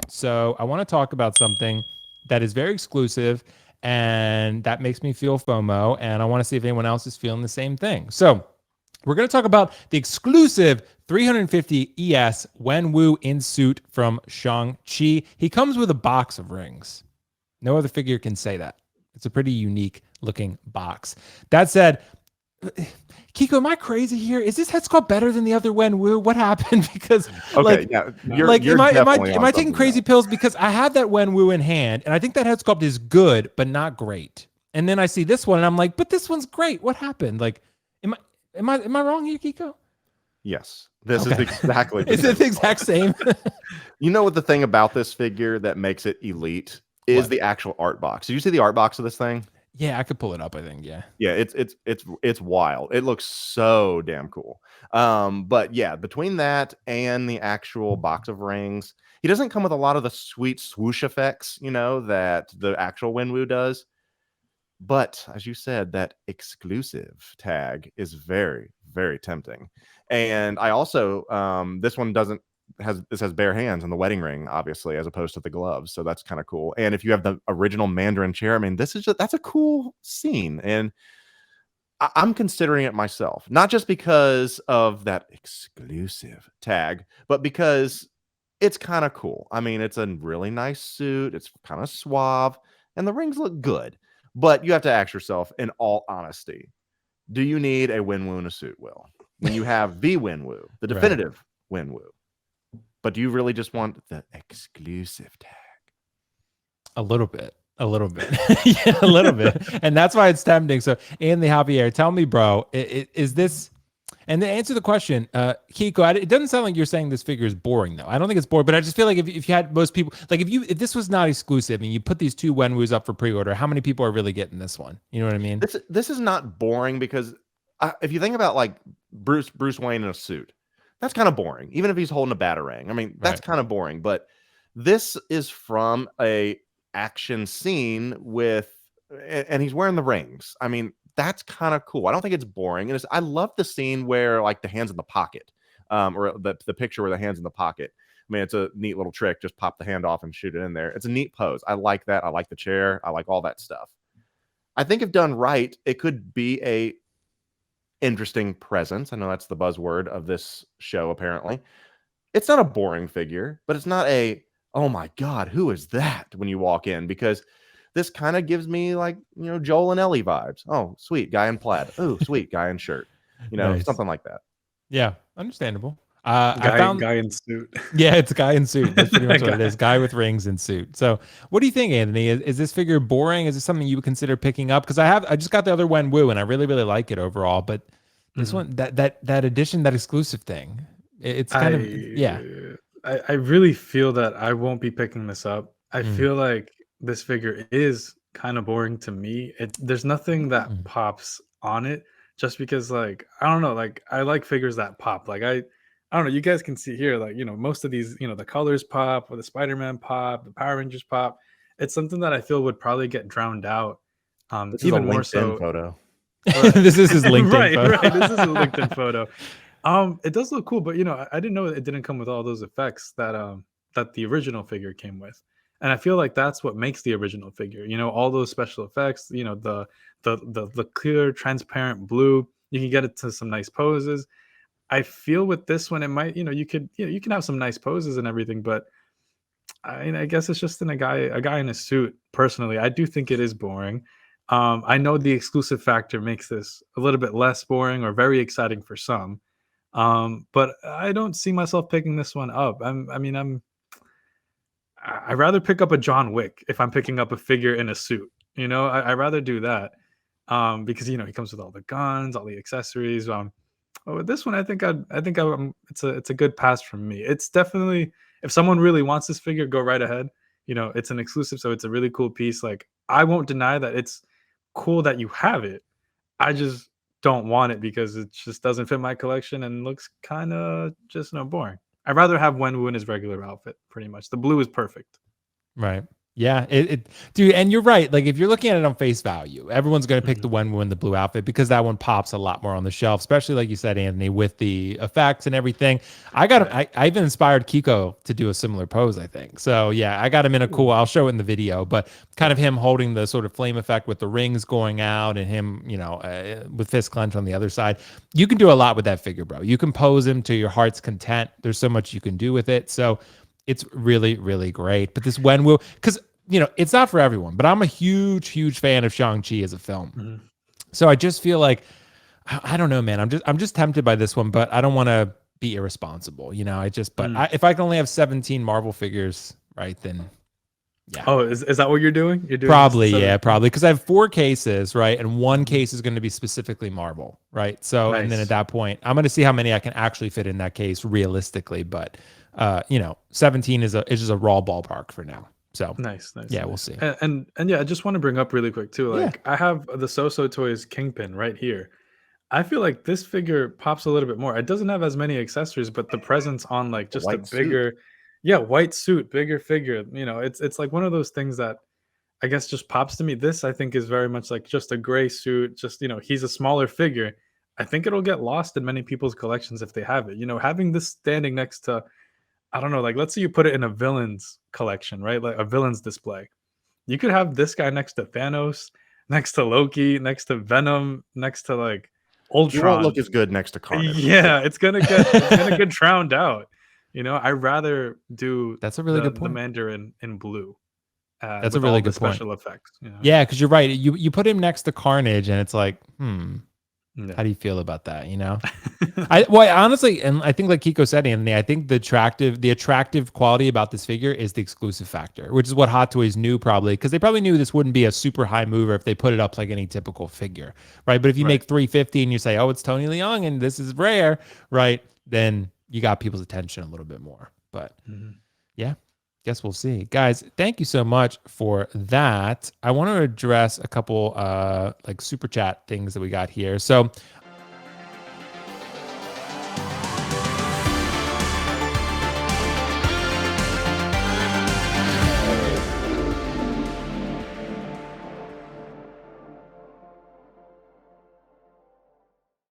So I want to talk about something that is very exclusive and that makes me feel FOMO. And I want to see if anyone else is feeling the same thing. So we're going to talk about the exclusive 350 ES Wenwu in suit from Shang-Chi. He comes with a box of rings. No other figure can say that. It's a pretty unique looking box. That said, Kiko, am I crazy here? Is this head sculpt better than the other Wenwu? What happened? Because am I taking crazy pills? Because I have that Wenwu in hand, and I think that head sculpt is good, but not great. And then I see this one, and I'm like, but this one's great. What happened? Like, am I wrong here, Kiko? Yes, this is exactly. Is it the exact same? You know what the thing about this figure that makes it elite is the actual art box. Did you see the art box of this thing? Yeah, I could pull it up, I think. Yeah. Yeah, it's wild. It looks so damn cool. But yeah, between that and the actual box of rings, he doesn't come with a lot of the sweet swoosh effects, that the actual Wenwu does. But as you said, that exclusive tag is very, very tempting. And I also this one has bare hands on the wedding ring, obviously, as opposed to the gloves. So that's kind of cool. And if you have the original Mandarin chair, I mean, that's a cool scene. And I'm considering it myself, not just because of that exclusive tag, but because it's kind of cool. I mean, it's a really nice suit. It's kind of suave and the rings look good. But you have to ask yourself, in all honesty, do you need a Wenwu in a suit, Will? When you have the Wenwu, the definitive Wenwu. But do you really just want the exclusive tag? A little bit. Yeah, a little bit. And that's why it's tempting. So, Anthony Javier, tell me, bro, is this... And to answer the question, Kiko, it doesn't sound like you're saying this figure is boring, though. I don't think it's boring, but I just feel like if you had most people, like if this was not exclusive and you put these two Wenwus up for pre-order, how many people are really getting this one? You know what I mean? This is not boring because if you think about like Bruce Wayne in a suit, that's kind of boring. Even if he's holding a batarang, I mean, that's kind of boring. But this is from a action scene and he's wearing the rings. I mean, that's kind of cool. I don't think it's boring. And I love the scene where like the hands in the pocket, or the picture where the hands in the pocket. I mean, it's a neat little trick. Just pop the hand off and shoot it in there. It's a neat pose. I like that. I like the chair. I like all that stuff. I think if done right, it could be a interesting presence. I know that's the buzzword of this show, apparently. It's not a boring figure, but it's not a, oh my God, who is that when you walk in? Because this kind of gives me like, Joel and Ellie vibes. Oh, sweet guy in plaid. Oh, sweet guy in shirt. Nice. Something like that. Yeah, understandable. Guy in suit. Yeah, it's a guy in suit. That's pretty much what it is. Guy with rings and suit. So, what do you think, Anthony? Is this figure boring? Is this something you would consider picking up? Because I just got the other Wenwu and I really, really like it overall. But this one, that edition, that exclusive thing, it's kind of I really feel that I won't be picking this up. I feel like this figure is kind of boring to me. There's nothing that pops on it, just because like I don't know, like I like figures that pop. Like I don't know, you guys can see here, like most of these, the colors pop, or the Spider-Man pop, the Power Rangers pop. It's something that I feel would probably get drowned out. This even is a more LinkedIn photo. This is his LinkedIn photo. Right. This is a LinkedIn photo. It does look cool, but I didn't know it didn't come with all those effects that the original figure came with. And I feel like that's what makes the original figure, all those special effects, the clear, transparent blue, you can get it to some nice poses. I feel with this one, it might, you can have some nice poses and everything, but I guess it's just a guy in a suit. Personally, I do think it is boring. I know the exclusive factor makes this a little bit less boring or very exciting for some. But I don't see myself picking this one up. I'd rather pick up a John Wick if I'm picking up a figure in a suit. I'd rather do that because he comes with all the guns, all the accessories. With this one, it's a good pass from me. It's definitely, if someone really wants this figure, go right ahead. It's an exclusive, so it's a really cool piece. Like I won't deny that it's cool that you have it. I just don't want it because it just doesn't fit my collection and looks kind of just boring. I'd rather have Wenwu in his regular outfit, pretty much. The blue is perfect. Right. Yeah, dude, and you're right. Like if you're looking at it on face value, everyone's going to pick the Wenwu in the blue outfit because that one pops a lot more on the shelf, especially like you said, Anthony, with the effects and everything. I even inspired Kiko to do a similar pose, I think. So yeah, I got him in a cool. I'll show it in the video, but kind of him holding the sort of flame effect with the rings going out and him, with fist clench on the other side. You can do a lot with that figure, bro. You can pose him to your heart's content. There's so much you can do with it. So it's really, really great. But this Wenwu, because it's not for everyone, but I'm a huge, huge fan of Shang-Chi as a film. So I just feel like, I don't know, man. I'm just tempted by this one, but I don't want to be irresponsible. If I can only have 17 Marvel figures, right, then yeah. Oh, is that what you're doing? You're doing probably, yeah, probably. Because I have 4 cases, right? And one case is going to be specifically Marvel, right? So, and then at that point, I'm going to see how many I can actually fit in that case realistically. But, 17 is just a raw ballpark for now. So nice. Yeah, we'll see. And yeah, I just want to bring up really quick too. Like I have the So Toys Kingpin right here. I feel like this figure pops a little bit more. It doesn't have as many accessories, but the presence on like just a bigger, white suit, bigger figure. It's like one of those things that I guess just pops to me. This I think is very much like just a gray suit. Just he's a smaller figure. I think it'll get lost in many people's collections if they have it. Having this standing next to, I don't know, like let's say you put it in a villains collection, right? Like a villains display. You could have this guy next to Thanos, next to Loki, next to Venom, next to like Ultron. It won't look as good next to Carnage. Yeah, it's gonna get drowned out. I'd rather do that's a really good point. The Mandarin in blue. That's a really good point. Special effects. Yeah, because you're right. You put him next to Carnage, and it's like, how do you feel about that? I honestly, and I think like Kiko said, Anthony, I think the attractive quality about this figure is the exclusive factor, which is what Hot Toys knew probably, because they probably knew this wouldn't be a super high mover if they put it up like any typical figure, right? But if you make 350 and you say, oh, it's Tony Leung and this is rare, right? Then you got people's attention a little bit more. But yeah. Guess we'll see. Guys, thank you so much for that. I want to address a couple like super chat things that we got here. So